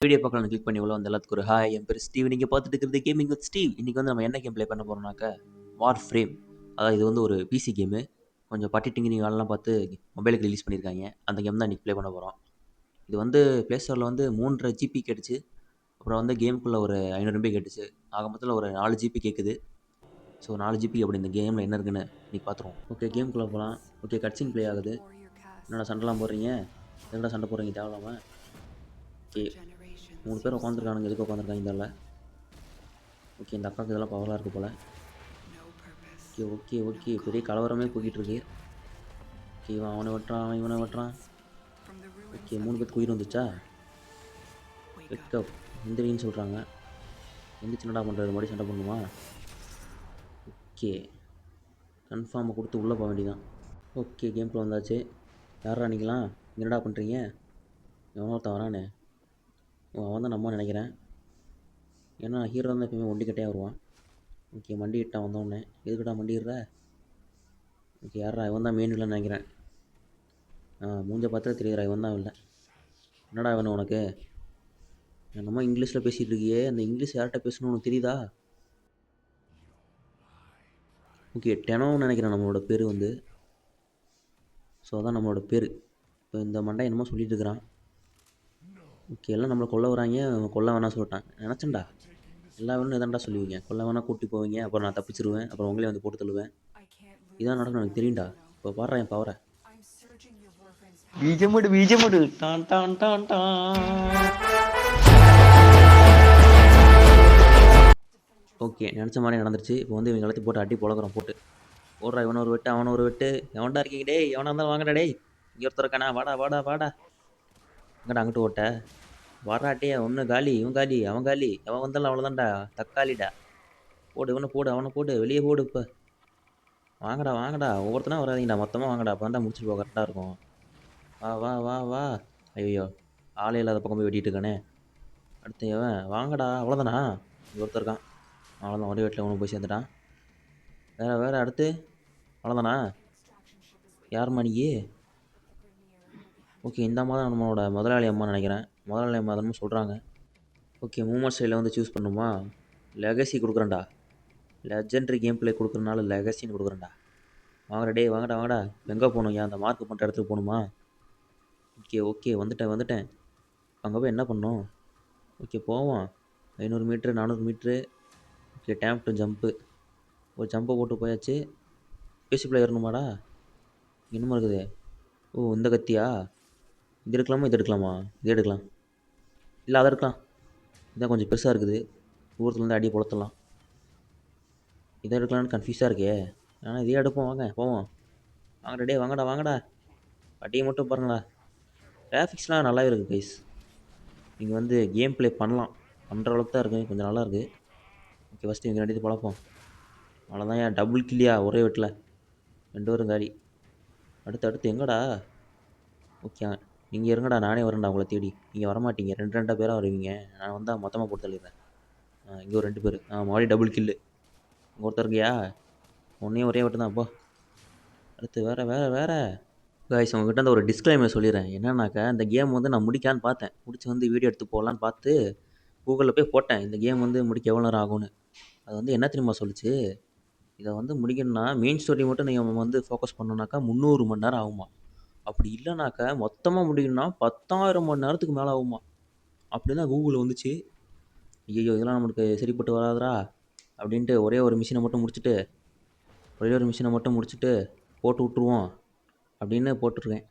Video பார்க்கலாம் click பண்ணி உள்ள வந்து எல்லாத்துக்கும் ஒரு ஹாய். என் பேர் ஸ்டீவ். நீங்கள் பார்த்துட்டு இருக்கிறது கேமிங் வித் ஸ்டீவ். இன்றைக்கி வந்து நம்ம என்ன கேம் ப்ளே பண்ண போகிறோம்னாக்கா வார் ஃப்ரேம். அதாவது இது வந்து ஒரு பிசி கேமு. கொஞ்சம் பட்டி டிங்கிரி வேலைலாம் பார்த்து மொபைலுக்கு ரிலீஸ் பண்ணியிருக்காங்க. அந்த கேம் தான் இன்றைக்கி ப்ளே பண்ண போகிறோம். இது வந்து ப்ளே ஸ்டோரில் வந்து 3.5 ஜிபி கேட்டுச்சு. அப்புறம் வந்து கேமுக்குள்ளே ஒரு 500 MB கேட்டுச்சு. ஆக மொத்தத்தில் ஒரு 4 ஜிபி கேட்குது. ஸோ 4 ஜிபி அப்படி இந்த கேமில் என்ன இருக்குன்னு இன்றைக்கி பார்த்துருவோம். ஓகே, கேமுக்குள்ளே போகலாம். ஓகே, கட்சின் ப்ளே ஆகுது. என்னடா சண்டைலாம் போடுறீங்க? எதுனா சண்டை போடுறீங்க தேவையில்லாமல்? ஓகே, 3 பேர் உட்காந்துருக்கானுங்க. எதுக்கு உட்காந்துருக்காங்க தெரியல. ஓகே, இந்த அக்காவுக்கு இதெல்லாம் பவராக இருக்குது போல். ஓகே ஓகே ஓகே, பெரிய கலவரமே போய்கிட்டு இருக்கு. ஓகே, இவன் அவனை வெட்டுறான், இவனை வெட்டுறான். ஓகே, 3 பேருக்கு உயிர் வந்துச்சா? வெக்கப் எந்திரின்னு சொல்கிறாங்க. எந்திரிச்சு என்னடா பண்ணுறது? மறுபடியும் சண்டை பண்ணுமா? ஓகே, கன்ஃபார்மை கொடுத்து உள்ளே போக வேண்டியதான். ஓகே, கேம்குள்ளே வந்தாச்சு. யாரா நீங்களாம்? என்னடா பண்ணுறீங்க? எவனோ ஒருத்தன் வரானே. அவன் தான் நம்ம நினைக்கிறேன். ஏன்னா ஹீரோ தான் எப்பயுமே ஒண்டிக்கட்டையாக வருவான். ஓகே, மண்டிக்கிட்டான் வந்தோடனே. எதுக்கிட்டா மண்டிடுற? ஓகே, யாரா? இவன் தான் மெயின் இல்லைன்னு நினைக்கிறேன். மூஞ்ச பார்த்தா தெரியுறா இவன் தான் இல்லை. என்னடா வேணும் உனக்கு? என்னமோ இங்கிலீஷில் பேசிகிட்டு இருக்கியே, அந்த இங்கிலீஷ் யார்கிட்ட பேசணும் உனக்கு தெரியுதா? ஓகே, டெனோன்னு நினைக்கிறேன் நம்மளோட பேர் வந்து. ஸோ அதான் நம்மளோட பேர். இப்போ இந்த மண்டை என்னமோ சொல்லிட்டு இருக்கிறான். ஓகே, எல்லாம் நம்மளை கொல்ல வராங்க. கொல்ல வேணாம் சொல்லிட்டான். நினச்சேன்டா எல்லா வேணும் எதாண்டா சொல்லுவீங்க. கொல்ல வேணா கூட்டி போவீங்க, அப்புறம் நான் தப்பிச்சிருவேன், அப்புறம் உங்களே வந்து போட்டு தள்ளுவேன். இதான் நடக்கும் எனக்கு தெரியும்டா. இப்போ பாடுறா என் பவரை. பீஜமுடு பீஜமுடு டான் டான் டான் டான். ஓகே, நினச்ச மாதிரி நடந்துருச்சு. இப்போ வந்து இவங்க எல்லாத்தையும் போட்டு அடி பொழக்கிறோம் போட்டு. ஓடுறா, இவனை ஒரு வெட்டு, அவனை ஒரு வெட்டு. எவன்டா இருக்கீங்க டேய்? எவனா இருந்தாலும் வாங்கடா டேய். இங்கே ஒருத்தர் இருக்கானா? வாடா வாடா வாடா. எங்கடா அங்கிட்டு ஓட்ட? வாடாட்டே, ஒன்று காலி, இவன் காலி, அவன் காலி. எவன் வந்தாலும் அவ்வளோதான்டா, தக்காளிடா. போடு, இவனை போடு, அவனை போடு, வெளியே போடு. இப்போ வாங்கடா வாங்கடா, ஒவ்வொருத்தனா வராதீங்கடா, மொத்தமாக வாங்கடா. அப்போ தான் முடிச்சுட்டு போக கரெக்டாக இருக்கும். வா வா வா வா. ஐயோ, ஆளே இல்லாத பக்கம் போய் வெட்டிட்டு இருக்கானே. அடுத்து எவன்? வாங்கடா. அவ்வளோதானா? இங்கே ஒருத்தர் இருக்கான். அவ்வளோதான், ஒரே வீட்டில் ஒன்று போய் சேர்ந்துட்டான். வேறு அடுத்து அவ்வளோதானா? யாரும்மா நீ? ஓகே, இந்த அம்மா தான் நம்மளோட முதலாளி அம்மான்னு நினைக்கிறேன். முதலாளி அம்மா தானே சொல்கிறாங்க. ஓகே, மூமெண்ட் ஸ்டைலில் வந்து சூஸ் பண்ணுமா? லெகசி கொடுக்குறேன்டா. லெஜெண்டரி கேம் ப்ளே கொடுக்குறனால லெகசின்னு கொடுக்குறேன்டா. வாங்கடா டே, வாங்கடா வாங்கடா. எங்கே போகணும்? ஏன் அந்த மார்க் பண்ணுற இடத்துக்கு போகணுமா? ஓகே ஓகே, வந்துட்டேன். அங்கே போய் என்ன பண்ணணும்? ஓகே, போவோம். 500 metre, 400 metre. Okay, time to jump. ஒரு ஜம்பை போட்டு போயாச்சு. பேசிப்பில் ஏறணுமாடா? என்னமா இருக்குது? ஓ, இந்த கத்தியா? இது எடுக்கலாமா, இது எடுக்கலாமா? இது எடுக்கலாம். இல்லை, அதை எடுக்கலாம். இதான் கொஞ்சம் பெருசாக இருக்குது. தூரத்துலேருந்து அடியை பொழத்தலாம். இதை எடுக்கலான்னு கன்ஃபியூஸாக இருக்கே. ஆனால் இதே எடுப்போம், வாங்க போவோம். வாங்கடா டே, வாங்கடா வாங்கடா. அடியை மட்டும் பாருங்கடா. கிராஃபிக்ஸ்லாம் நல்லாவே இருக்குது கைஸ். நீங்கள் வந்து கேம் ப்ளே பண்ணலாம். பண்ணுற அளவுக்கு தான் இருக்குது, கொஞ்சம் நல்லா இருக்குது. ஓகே, ஃபஸ்ட்டு இங்கே ரெண்டு பழப்போம். அவ்வளோதான். ஏன் டபுள் கில்லியா ஒரே வெட்டில்? 2 வரும் காலி. அடுத்து எங்கடா? ஓகே, நீங்கள் இருங்கடா, நானே வரேன்டா உங்களை தேடி. நீங்கள் வரமாட்டீங்க, 2 பேராக வருவீங்க. நான் வந்தால் மொத்தமாக போட்டு தள்ளிடுறேன். இங்கே ஒரு 2 பேர். மறுபடியும் டபுள் கில்லு. இங்கே ஒருத்தர் இருக்கியா? ஒன்றையும் ஒரே வெட்டு தான். அப்போ அடுத்து வேறு காய்ஸ், உங்ககிட்ட அந்த ஒரு டிஸ்க்ளைமர் சொல்லிடுறேன். என்னன்னாக்கா, இந்த கேம் வந்து நான் முடிக்கலான்னு பார்த்தேன். முடிச்சு வந்து வீடியோ எடுத்து போடலான்னு பார்த்து கூகுளில் போய் போட்டேன், இந்த கேம் வந்து முடிக்க எவ்வளோ நேரம் ஆகும்னு. அது வந்து என்ன தெரியுமா சொல்லிச்சு? இதை வந்து முடிக்கணும்னா மெயின் ஸ்டோரி மட்டும் நீங்கள் வந்து ஃபோக்கஸ் பண்ணோன்னாக்கா 300 மணி நேரம் ஆகுமா. அப்படி இல்லைனாக்கா மொத்தமாக முடிக்கணும்னா 10,000 மணி நேரத்துக்கு மேலே ஆகுமா. அப்படி தான் கூகுளில் வந்துச்சு. ஐயோ, இதெல்லாம் நம்மளுக்கு சரிப்பட்டு வராதுரா அப்படின்ட்டு ஒரே ஒரு மிஷினை மட்டும் முடிச்சுட்டு போட்டு விட்ருவோம் அப்படின்னு போட்டுருக்கேன்.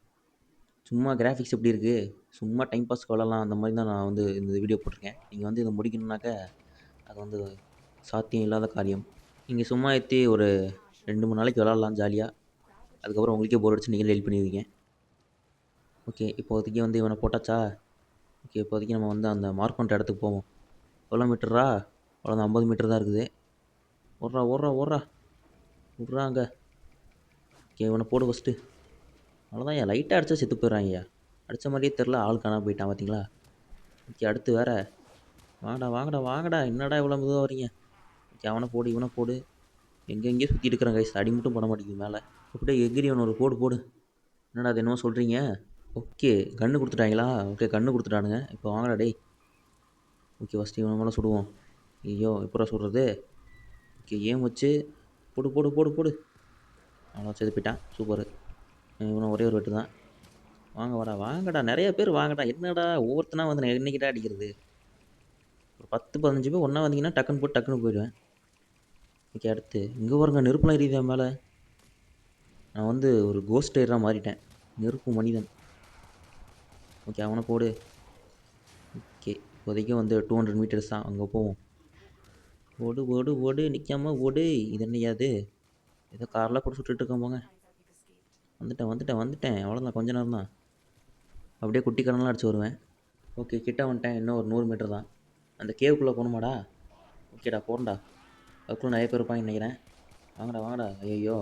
சும்மா கிராஃபிக்ஸ் எப்படி இருக்குது, சும்மா டைம் பாஸ்க்கு விளாட்லாம், அந்த மாதிரி தான் நான் வந்து இந்த வீடியோ போட்டிருக்கேன். நீங்கள் வந்து இதை முடிக்கணுன்னாக்கா அது வந்து சாத்தியம் இல்லாத காரியம். நீங்கள் சும்மா ஏற்றி ஒரு 2-3 நாளைக்கு விளாட்லாம் ஜாலியாக. அதுக்கப்புறம் உங்களுக்கே போர் அடிச்சு நீங்களே டெலிட் பண்ணிடுவீங்க. ஓகே, இப்போதைக்கு வந்து இவனை போட்டாச்சா? ஓகே, இப்போதைக்கு நம்ம வந்து அந்த மார்க் பண்ணுற இடத்துக்கு போவோம். எவ்வளோ மீட்டரா? அவ்வளோதான், 50 மீட்டர் தான் இருக்குது. ஓடுறா விட்றாங்க. ஓகே, இவனை போடு ஃபஸ்ட்டு. அவ்வளோதான். என் லைட்டாக அடித்தா செத்து போயிடுறாங்கய்யா. அடித்த மாதிரியே தெரில, ஆள் காணாம போயிட்டான் பார்த்தீங்களா? ஓகே, அடுத்து வேறு. வாங்கடா. என்னடா இவ்வளோ மெதுவாக வரீங்க? ஓகே, அவனை போடு, இவனை போடு. எங்கேயோ சுற்றிட்டு இருக்கிறான் கைஸ். அடி மட்டும் பண்ண மாட்டேங்குது மேலே. அப்படியே எகிரி அவனை ஒரு போடு. என்னடா அது என்னமோ சொல்கிறீங்க? ஓகே, கன்று கொடுத்துட்டாங்களா? ஓகே, கன்று கொடுத்துட்டானுங்க. இப்போ வாங்கடா டேய். ஓகே ஃபஸ்ட்டு இவனை மேலே சுடுவோம். ஐயோ எப்படா சுடுறது? ஓகே ஏம் வச்சு போடு போடு போடு போடு. அவ்வளோ செத்து போயிட்டான். சூப்பரு. இவனை ஒரே ஒரு வெட்டு தான். வாங்க வாடா வாங்கடா, நிறைய பேர் வாங்கடா. என்னடா ஒவ்வொருத்தனா வந்து நான் என்னைக்கிட்டா அடிக்கிறது? ஒரு 10 15 பேர் ஒன்றா வந்தீங்கன்னா டக்குன்னு போட்டு டக்குன்னு போயிடுவேன். ஓகே அடுத்து இங்கே பாருங்க நெருப்புலாம் எரியுது என் மேலே. நான் வந்து ஒரு கோஸ்ட் ரைடராக மாறிட்டேன். நெருப்பு மனிதன். ஓகே அவனை போடு. ஓகே இப்போதைக்கு வந்து 200 மீட்டர்ஸ் தான், அங்கே போவோம். ஓடு ஓடு ஓடு நிற்காம ஓடு. இது என்னையாது? ஏதோ காரில் போட்டு சுட்டுட்டு இருக்கேன் போங்க. வந்துட்டேன் வந்துட்டேன் வந்துட்டேன், அவ்வளோதான் கொஞ்ச நேரம் தான். அப்படியே குட்டி கடன்லாம் அடிச்சு வருவேன். ஓகே கிட்ட வந்துட்டேன், இன்னும் ஒரு 100 மீட்டர் தான். அந்த கேவுக்குள்ளே போகணுமாடா? ஓகேடா போகணும்டா. அதுக்குள்ளே நிறைய பேர் இருப்பாங்கன்னு நினைக்கிறேன். வாங்கடா வாங்கடா. ஐயோ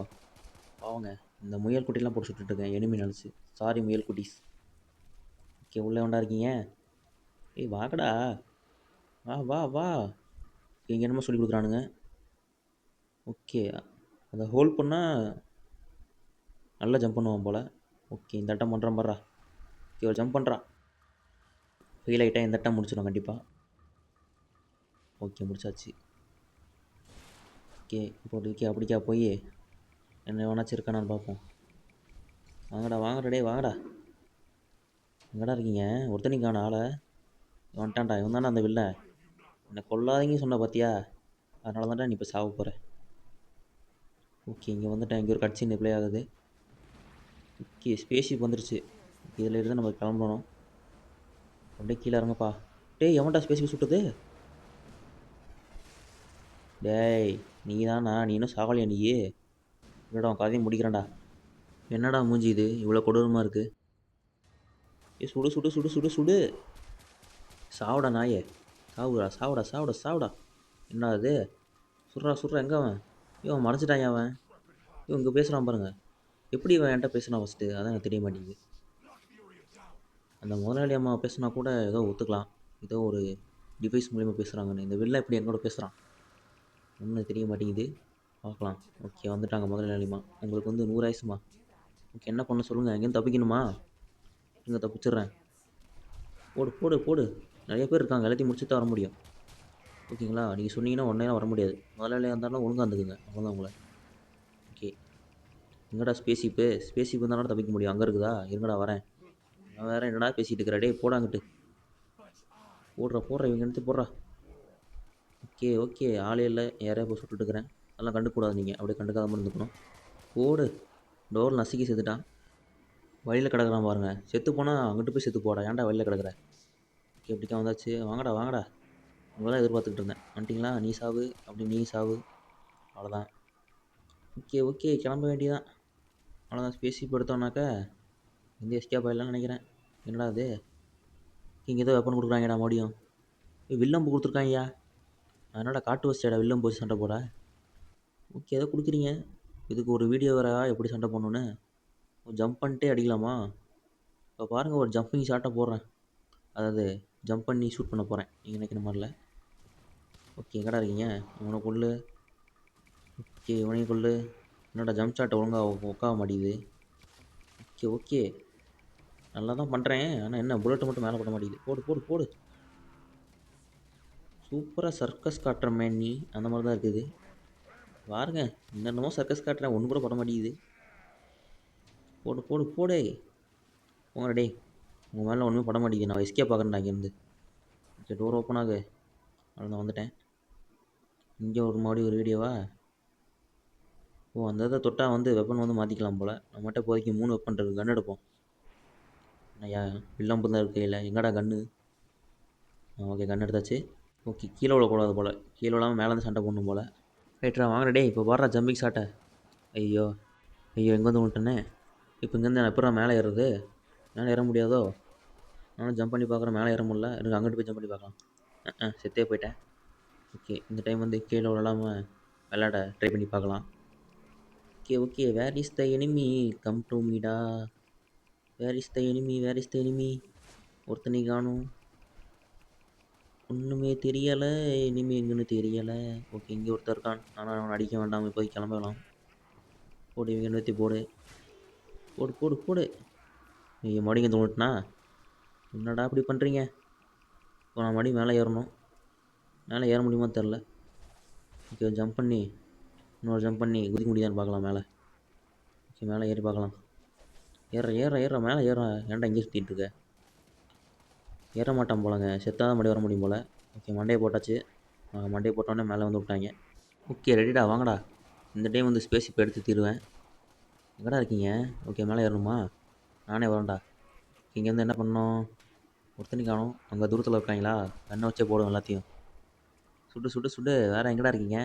பாவங்க, இந்த முயல் குட்டிலாம் போட்டு சுட்டுட்ருக்கேன் எனிமி நினச்சி. சாரி முயல் குட்டீஸ். ஓகே உள்ளே வேண்டா இருக்கீங்க? ஏய் வாங்கடா, வா வா வா. இங்கே என்னமோ சொல்லி கொடுக்குறானுங்க. ஓகே அதை ஹோல்ட் பண்ணால் நல்லா ஜம்ப் பண்ணுவான் போல். ஓகே இந்த அட்டம் பண்ணுறான் பாடுறா. ஓகே ஒரு ஜம்ப் பண்ணுறான். ஃபெயில் ஆகிட்டேன். இந்த அட்டம் முடிச்சிடும் கண்டிப்பாக. ஓகே முடிச்சாச்சு. ஓகே இப்போ அப்படிக்கா போய் என்ன வேணாச்சும் இருக்கானான்னு பார்ப்போம். வாங்கடா வாங்கடா டே வாங்கடா. எங்கடா இருக்கீங்க? ஒருத்தனையும் காண ஆளை. வந்துட்டான்டா, இவன் தானே அந்த வில்ல. என்னை கொல்லாதீங்க சொன்ன பார்த்தியா? அதனால தான்டா நீ இப்போ சாவ போகிற. ஓகே இங்கே வந்துட்டேன். இங்கே ஒரு கட்சி ப்ளே ஆகுது. ஓகே ஸ்பேஸ்ஷிப் வந்துருச்சு. இதில் இருந்து நம்ம கிளம்பணும். அப்படியே கீழே இறங்கப்பா. டேய் எவன்டா ஸ்பேஸ்ஷிப் சுட்டுது? டேய் நீ தானா? நீ இன்னும் சாவலையா நீ? இல்லைடா உன் கதையை முடிக்கிறேன்டா. என்னடா மூஞ்சி இது இவ்வளோ கொடூரமாக இருக்குது? ஏ சுடு சுடு சுடு சுடு சுடு. சாவுடா நாயே. சாவுடா சாவுடா சாவுடா சாவுடா. என்ன அது? சுட்றா சுட்றா. எங்கே அவன்? இவன் மறைச்சிட்டான் அவன். இவன் இங்கே பேசுகிறான் பாருங்க. எப்படி இவன் என்கிட்ட பேசுனான் ஃபஸ்ட்டு? அதான் எனக்கு தெரிய மாட்டேங்குது. அந்த முதலாளி அம்மா பேசுனா கூட ஏதோ ஒத்துக்கலாம். ஏதோ ஒரு டிவைஸ் மூலிமா பேசுகிறாங்கன்னு. இந்த வெளில எப்படி என்னோட பேசுகிறான் ஒன்றும் தெரிய மாட்டேங்குது. பார்க்கலாம். ஓகே வந்துட்டாங்க முதலாளிம்மா. உங்களுக்கு வந்து 100 ஆயிசுமா. ஓகே என்ன பண்ண சொல்லுங்கள்? எங்கேயும் தப்பிக்கணுமா? இங்கே தப்பிச்சிட்றேன். போடு போடு போடு. நிறைய பேர் இருக்காங்க, எல்லாத்தையும் முடிச்சு தான் வர முடியும். ஓகேங்களா? நீங்கள் சொன்னீங்கன்னா உடனே வர முடியாது. முதலாளியாக இருந்தாலும் ஒழுங்காக இருந்துக்குங்க, அவ்வளோதான் உங்களை. ஓகே எங்கடா ஸ்பேஸிப்பு? ஸ்பேஸிப் இருந்தாலும் தப்பிக்க முடியும். அங்கே இருக்குதா? இருங்கடா வரேன். நான் வேறு என்னடா பேசிகிட்டு இருக்கிற? டே போடாங்கிட்டு. போடுற இவங்க எடுத்து போடுறா. ஓகே ஓகே ஆளே இல்லை, யாரையா போய் சுட்டுட்டு இருக்கிறேன். அதெல்லாம் கண்டுக்கூடாது நீங்கள், அப்படியே கண்டுக்காத மாதிரி இருந்துக்கணும். போடு. டோர் நசுக்கி செத்துட்டான். வழியில் கிடக்குறான் பாருங்க. செத்து போனால் அங்கிட்டு போய் செத்து போடா. ஏன்டா வழியில் கிடக்குற? ஓகே எப்படிக்கா வந்தாச்சு. வாங்கடா வாங்கடா. உங்களெல்லாம் எதிர்பார்த்துக்கிட்டு இருந்தேன். வந்துட்டிங்களா? நீ சாவு அப்படி நீ சாவு. அவ்வளோதான். ஓகே ஓகே கிளம்ப வேண்டியதான். அவ்வளோதான். ஸ்பேஸிப் எடுத்தோம்னாக்கா இந்த எஸ்கேப் ஆகிடலாம்னு நினைக்கிறேன். என்னடா அது? இங்கே ஏதோ வெப்பன் கொடுக்குறாங்கடா மறுபடியும். வில்லம்பு கொடுத்துருக்காங்கய்யா. அதனால் காட்டு வச்சிடா வில்லம் போய் சண்டை போட. ஓகே ஏதோ கொடுக்குறீங்க. இதுக்கு ஒரு வீடியோ வேறா எப்படி சண்டை போடணுன்னு? ஜம்ப் பண்ணிட்டே அடிக்கலாமா? இப்போ பாருங்கள் ஒரு ஜம்பிங் ஷாட்டை போடுறேன். அதாவது ஜம்ப் பண்ணி ஷூட் பண்ண போகிறேன் நீங்கள் நினைக்கிற மாதிரில. ஓகே எங்கடா இருக்கீங்க? இவனை கொள்ளு. ஓகே இவனையும் கொள்ளு. என்னோட ஜம்ப் ஷாட்டை ஒழுங்காக உட்கார மாட்டேங்குது. ஓகே ஓகே நல்லா தான் பண்ணுறேன். ஆனால் என்ன புல்லட்டு மட்டும் மேலே போட மாட்டேங்குது. போடு போடு போடு. சூப்பராக சர்க்கஸ் காட்டுற மேன் நீ. அந்த மாதிரி தான் இருக்குது பாருங்க. என்னென்னமோ சர்க்கஸ் காட்டுறேன், ஒன்று கூட போட மாட்டேங்குது. போடு போடு போடு. போங்க டே. உங்கள் மேலே ஒன்றுமே பட மாட்டேங்குது. நான் எஸ்கேப் பார்க்குறேன்டா இங்கேருந்து. ஓகே டோர் ஓப்பன் ஆகு. அவ்வளோதான் வந்துட்டேன். இங்கே ஒரு மறுபடியும் ஒரு வீடியோவா? ஓ அந்த இதை தொட்டால் வந்து வெப்பன் வந்து மாற்றிக்கலாம் போல். நம்மகிட்ட இப்போதைக்கு 3 வெப்பன் இருக்குது. கன் எடுப்போம். ஐயா வில்லம்பு தான் இருக்கு இல்லை? எங்கடா கன்று? ஓகே கன் எடுத்தாச்சு. ஓகே கீழே விழக்கூடாது போல். கீழே விழாமல் மேலேருந்து சண்டை போடணும் போல். ரைட்ரா வாங்கடா டே. இப்போ பாடுறா ஜம்பிங் ஷாட்டை. ஐயோ ஐயோ எங்கே வந்து விட்டனே. இப்போ இங்கேருந்து நான் எப்படா மேலே ஏறுறது? மேலே ஏற முடியாதோ? நானும் ஜம்ப் பண்ணி பார்க்குறேன், மேலே ஏற முடியல. எனக்கு அங்கிட்டு போய் ஜம்ப் பண்ணி பார்க்கலாம். செத்தே போயிட்டேன். ஓகே இந்த டைம் வந்து கீழே விழாமல் விளையாட ட்ரை பண்ணி பார்க்கலாம். Okay okay where is the enemy? Come to மீடா. Where is the enemy? Where is the enemy? ஒருத்தனை காணும். ஒன்றுமே தெரியலை. இனிமே எங்கன்னு தெரியலை. ஓகே இங்கே ஒருத்தர் இருக்கான். ஆனால் அவனை அடிக்க வேண்டாம், இப்போதைக்கு கிளம்பலாம். போடு இவங்க நிறுத்தி போடு. போடு போடு போடு. நீங்கள் மறுபடியும் தோணுட்டுனா என்னடா இப்படி பண்ணுறீங்க? இப்போ நான் மறுபடியும் மேலே ஏறணும். மேலே ஏற முடியுமான்னு தெரில. ஓகே ஜம்ப் பண்ணி இன்னொரு ஜம்ப் பண்ணி குதிக்க முடியுதான்னு பார்க்கலாம் மேலே. ஓகே மேலே ஏறி பார்க்கலாம். ஏற மேலே ஏற. ஏன்டா இங்கே சுற்றிட்டு இருக்க? ஏற மாட்டான் போலங்க. செத்தாக தான் மறுபடியும் வர முடியும் போல். ஓகே மண்டையை போட்டாச்சு. மண்டையை போட்டோன்னே மேலே வந்து விட்டாங்க. ஓகே ரெடிடா வாங்கடா. இந்த டைம் வந்து ஸ்பேஸ் இப்போ எடுத்து தீருவேன். எங்கடா இருக்கீங்க? ஓகே மேலே ஏறணுமா? நானே வரேன்டா. இங்கேருந்து என்ன பண்ணோம்? ஒருத்தனி காணும். அங்கே தூரத்தில் இருக்காங்களா? கண்ணை வச்சே போடுவோம் எல்லாத்தையும். சுடு சுடு சுடு. வேறு எங்கடா இருக்கீங்க?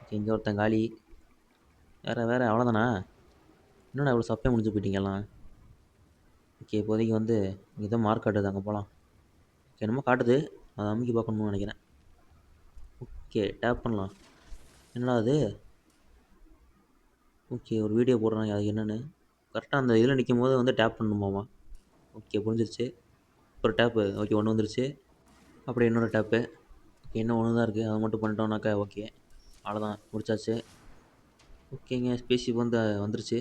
ஓகே இங்கே ஒருத்தன் காலி. வேறு அவ்வளோதானா? என்னடா இவ்வளோ சப்பையாக முடிஞ்சு போயிட்டீங்கலாம்? ஓகே இப்போதைக்கு வந்து இங்கே தான் மார்க் காட்டுது, அங்கே போகலாம். ஓகே என்னமோ காட்டுது, அதை அமுக்கி பார்க்கணும்னு நினைக்கிறேன். ஓகே டேப் பண்ணலாம். என்னடா அது? ஓகே ஒரு வீடியோ போடுறாங்க, அது என்னென்னு கரெக்டாக அந்த இதில் நிற்கும் போது வந்து டேப் பண்ணணுமாமா. ஓகே புரிஞ்சிருச்சு. ஒரு டேப்பு ஓகே ஒன்று வந்துருச்சு. அப்படி இன்னொரு டேப்பு. ஓகே இன்னும் ஒன்று தான் இருக்குது, அதை மட்டும் பண்ணிட்டோம்னாக்கா ஓகே அவ்வளோதான் முடிச்சாச்சு. ஓகேங்க ஸ்பேஸ்ஷிப் வந்து வந்துருச்சு.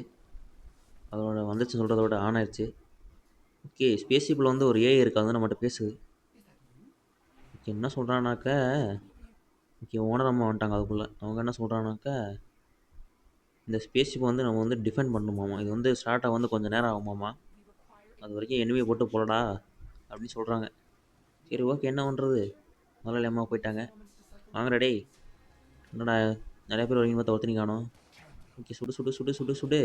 அதோட வந்துருச்சு சொல்கிறத விட ஆன் ஆயிடுச்சு. ஓகே ஸ்பேஸ்ஷிப்பில் வந்து ஒரு ஏஐ இருக்குது, அது நம்மகிட்ட பேசுது. ஓகே என்ன சொல்கிறானாக்கா, ஓகே ஓனர் அம்மா வந்துட்டாங்க அதுக்குள்ளே. அவங்க என்ன சொல்கிறானாக்கா, இந்த ஸ்பேஸ்ஷிப்பை வந்து நம்ம வந்து டிஃபெண்ட் பண்ணணுமாமா. இது வந்து ஸ்டார்ட்டாக வந்து கொஞ்சம் நேரம் ஆகுமாமா. அது வரைக்கும் எனிமையை போட்டு போலடா அப்படின்னு சொல்கிறாங்க. சரி ஓகே என்ன பண்ணுறது, முதல்ல அம்மா போயிட்டாங்க. வாங்கடா டேய். என்னடா நிறைய பேர் வரீங்க பார்த்தா ஒருத்தனி காணும். ஓகே சுடு சுடு சுடு சுடு சுடு.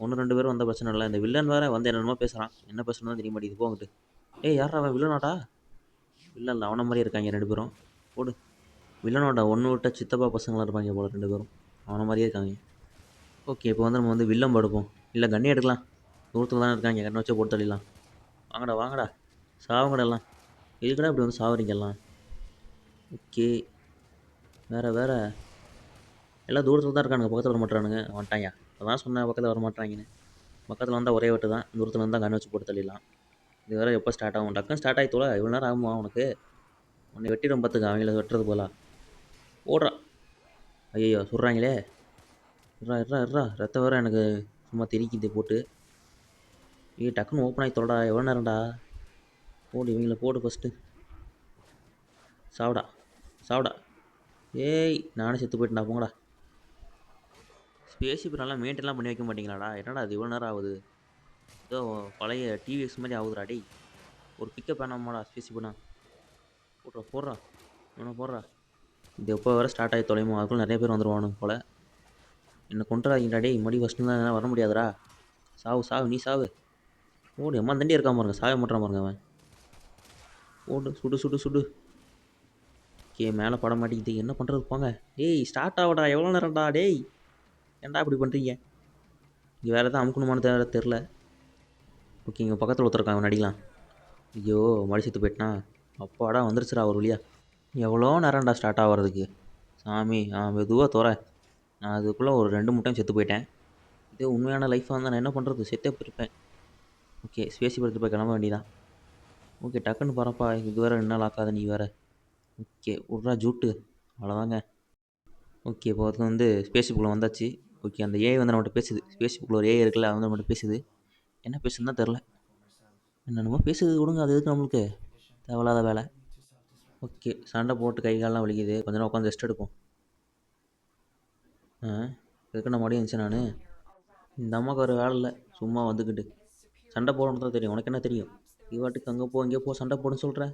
1 2 பேரும் வந்தால் பிரச்சனை இல்லை. இந்த வில்லன் வேறு வந்து என்னென்னமோ பேசுகிறான். என்ன பேசுகிறதுன்னு தெரிய மாட்டேங்குது. போங்கிட்டு. ஏய் யாரா அவன்? வில்லனாடா? வில்லன் இல்லை, அவனை மாதிரி இருக்காங்க 2 பேரும். போடு. வில்லனோட ஒன்று விட்ட சித்தப்பா பசங்களாம் இருப்பாங்க போல் 2 பேரும். அவனை மாதிரியே இருக்காங்க. ஓகே இப்போ வந்து நம்ம வந்து வில்லம் படுப்போம். இல்லை கண்ணே எடுக்கலாம். தூரத்தில் தானே இருக்காங்க, கண்ணை வச்சே போட்டு தள்ளிடலாம். வாங்கடா வாங்கடா. சாவுங்கடா எல்லாம். இதுக்கடா இப்படி வந்து சாவுறீங்க எல்லாம்? ஓகே வேறு எல்லாம் தூரத்தில் தான் இருக்கானுங்க, பக்கத்தில் வர மாட்டானுங்க. வந்துட்டாங்க. அதான் சொன்னேன் பக்கத்தில் வர மாட்டாங்கன்னு. பக்கத்தில் வந்தால் ஒரே வெட்டு தான், தூரத்தில் வந்தால் கண்ணை வச்சு போட்டு தள்ளிடலாம். இது வேறு எப்போ ஸ்டார்ட் ஆகும்? டக்குன்னு ஸ்டார்ட் ஆகி தோல இவ்வளோ நேரம் ஆகுமா உனக்கு? உன்னை வெட்டிடும் பார்த்துக்க, அவங்கள வெட்டுறது போலா. ஓடுறா. ஐயோ சொல்கிறாங்களே. இறா ரத்தம் வேறு எனக்கு சும்மா தெரிக்குது போட்டு. டக்குன்னு ஓப்பன் ஆகி தொலைடா. எவ்வளோ நேரம்டா? போடு இவங்கள போடு ஃபஸ்ட்டு. சாவுடா. ஏய் நானே செத்து போயிட்டேன்டா, போங்கடா. ஸ்பேஸ்ஷிப் நல்லா மெயின்டைன்லாம் பண்ணி வைக்க மாட்டீங்களாடா? என்னடா அது இவ்வளோ நேரம் ஆகுது? ஏதோ பழைய டிவிஎக்ஸ் மாதிரி ஆகுதுடா டேய். ஒரு பிக்கப் வேணாமாடா ஸ்பேஸ்ஷிப்னா? போடுறா இவனை போடுறா. இது எப்போ வேறு ஸ்டார்ட் ஆகி தொலையுமோ அதுக்குள்ளே நிறைய பேர் வந்துடுவானுங்க போல். என்னை கொண்டுறாதீங்கடா டேய். மடி ஃபஸ்ட்டு தான் வர முடியாதுடா. சாவு நீ சாவு. ஓடு எம்மா தண்டி இருக்காம பாருங்க, சாவே மாட்டான் பாருங்க அவன். ஓடு சுடு சுடு சுடு. ஓகே மேலே பட மாட்டேங்குது, என்ன பண்ணுறது போங்க. டேய் ஸ்டார்ட் ஆகடா, எவ்வளோ நேரம்டா டேய். ஏன்டா இப்படி பண்ணுறீங்க? இங்கே வேறு எதாவது அமுக்கணுமான்னு தெரில. ஓகே இங்கே பக்கத்தில் ஒருத்தருக்கான், அவன் அடிக்கலாம். ஐயோ மடி செத்து போயிட்டான். அப்பாடா வந்துருச்சுடா ஒரு வழியா. எவ்வளோ நேரம்டா ஸ்டார்ட் ஆகிறதுக்கு? சாமி மெதுவாக தோற. நான் அதுக்குள்ளே ஒரு 2 3 டைம் செத்து போயிட்டேன். இதே உண்மையான லைஃபாக இருந்தால் நான் என்ன பண்ணுறது? செத்தே போயிருப்பேன். ஓகே ஸ்பேஸி எடுத்து போய் கிளம்ப வேண்டியதான். ஓகே டக்குன்னு பரப்பா. இது வேறு 2 நாள் ஆக்காத நீ வேறு. ஓகே விட்றா ஜூட்டு. அவ்வளோதாங்க. ஓகே இப்போ வந்து ஸ்பேஸ்ஷிப்புக்குள்ளே வந்தாச்சு. ஓகே அந்த ஏஐ வந்து நம்மகிட்ட பேசுது. ஸ்பேஸ்ஷிப்புக்குள்ள ஒரு ஏஐ இருக்குல்ல, அது வந்து நம்மகிட்ட பேசுது. என்ன பேசுதுன்னு தான் தெரில. என்னென்னமோ பேசுது விடுங்க, அது எதுக்கு நம்மளுக்கு தேவையில்லாத வேலை. ஓகே சண்டை போட்டு கை காலெலாம் வலிக்குது, கொஞ்ச நேரம் உட்காந்து ரெஸ்ட் எடுப்போம். எதுக்கு நான் மறுபடியும் இருந்துச்சு நான்? இந்த அம்மாவுக்கு ஒரு வேலை இல்லை, சும்மா வந்துக்கிட்டு சண்டை போடணும் தான் தெரியும். உனக்கு என்ன தெரியும்? இவாட்டுக்கு அங்கே போ இங்கே போ சண்டை போடுன்னு சொல்கிறேன்.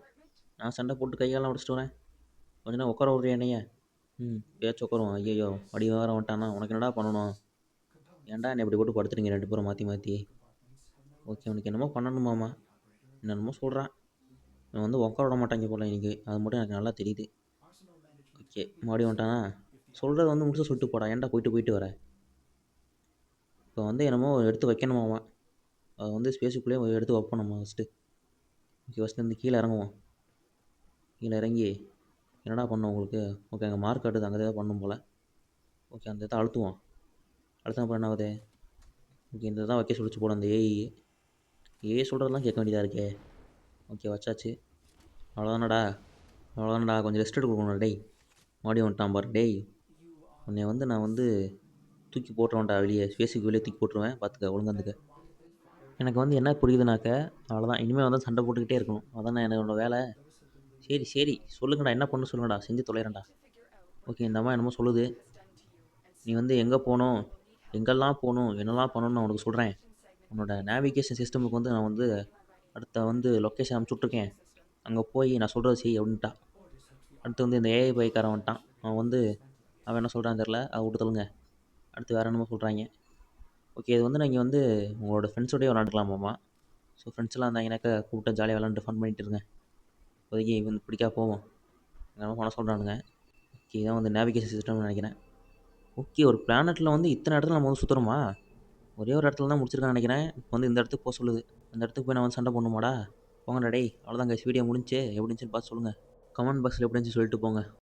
நான் சண்டை போட்டு கையெல்லாம் உடச்சிட்டு வரேன். கொஞ்ச நேரம் உட்கார விட்றியா என்னைய? பேச்சு உட்காருவோம். ஐயோ அடி வேறு வந்துட்டானா? உனக்கு என்னடா பண்ணணும்? ஏன்டா என்னை இப்படி போட்டு படுத்துறீங்க 2 பேரும் மாற்றி? ஓகே அவனுக்கு என்னமோ பண்ணணுமாமா, என்னென்னமோ சொல்கிறான். இவன் வந்து உட்கார விட மாட்டாங்க போல இன்றைக்கி, அது மட்டும் எனக்கு நல்லா தெரியுது. ஓகே மறுபடியும் வந்துட்டானா? சொல்கிறத வந்து முடிச்சு சொல்லிட்டு போடா, ஏன்டா போயிட்டு வர? இப்போ வந்து என்னமோ எடுத்து வைக்கணுமாமா, அதை வந்து ஸ்பேஸுக்குள்ளேயே எடுத்து வைப்போம் நம்ம ஃபஸ்ட்டு. ஓகே ஃபஸ்ட்டு வந்து கீழே இறங்குவோம். கீழே இறங்கி என்னடா பண்ணோம் உங்களுக்கு? ஓகே அங்கே மார்க் காட்டுது, அங்கே தான் பண்ணும் போல். ஓகே அந்த இதை அழுத்துவோம். அழுத்தினா அப்புறம் என்ன ஆகுது? ஓகே இந்த தான் வைக்க சொல்லிச்சு போட அந்த ஏஐ சொல்கிறதெல்லாம் கேட்க வேண்டியதாக இருக்கே. ஓகே வச்சாச்சு. அவ்வளோதானடா கொஞ்சம் ரெஸ்ட் எடுக்கணும் டேய். மறுபடியும் வந்துட்டான் பாரு டேய். உன்னை வந்து நான் வந்து தூக்கி போட்டுருவேன்டா வெளியே, ஸ்பேஸுக்கு வெளியே தூக்கி போட்டுருவேன் பார்த்துக்க, ஒழுங்காந்துக்க. எனக்கு வந்து என்ன புரியுதுனாக்க, அவ்வளோதான் இனிமேல் வந்து சண்டை போட்டுக்கிட்டே இருக்கணும், அதான் என்னோடய வேலை. சரி சரி சொல்லுங்கடா, என்ன பண்ணணும் சொல்லுங்கடா, செஞ்சு தொலைகிறேன்டா. ஓகே, இந்த அம்மா என்னமோ சொல்லுது. நீ வந்து எங்கே போகணும், எங்கெல்லாம் போகணும், என்னெல்லாம் பண்ணணும்னு நான் உனக்கு சொல்கிறேன். உன்னோட நேவிகேஷன் சிஸ்டமுக்கு வந்து நான் வந்து அடுத்த வந்து லொக்கேஷன் அனுப்பிச்சுட்ருக்கேன். அங்கே போய் நான் சொல்கிறத செய் அப்படின்ட்டா. அடுத்து வந்து இந்த ஏஐ பைக்காரன் வந்துட்டான். அவன் என்ன சொல்கிறான்னு தெரில, அதை விட்டு தள்ளுங்க. அடுத்து வேறு என்னமோ சொல்கிறாங்க. ஓகே, இது வந்து நீங்கள் வந்து உங்களோட ஃப்ரெண்ட்ஸோடய விளாண்டுக்கலாமாம்மா. ஸோ ஃப்ரெண்ட்ஸ்லாம் இருந்தாங்கனாக்கா கூப்பிட்டு ஜாலியாக விளாண்டு ஃபன் பண்ணிட்டு இருங்க. இப்போதைக்கு வந்து பிடிக்கா போவோம். என்னமோ பண்ண சொல்கிறானுங்க. ஓகே, இதான் வந்து நேவிகேஷன் சிஸ்டம்னு நினைக்கிறேன். ஓகே, ஒரு பிளானெட்டில் வந்து இத்தனை இடத்துல நம்ம வந்து சுற்றுறோமா? ஒரே ஒரு இடத்துல தான் முடிச்சிருக்கான்னு நினைக்கிறேன். இப்போ வந்து இந்த இடத்துக்கு போக சொல்லுது. அந்த இடத்துக்கு போய் நான் வந்து சண்டை போடணுமாடா? போங்கடா டேய், அவ்வளோதான் கைஸ், வீடியோ முடிஞ்சுச்சு. எப்படி இருந்துச்சுன்னு பார்த்து சொல்லுங்கள். கமெண்ட் பாக்ஸில் எப்படி இருந்துச்சு சொல்லிட்டு போங்க.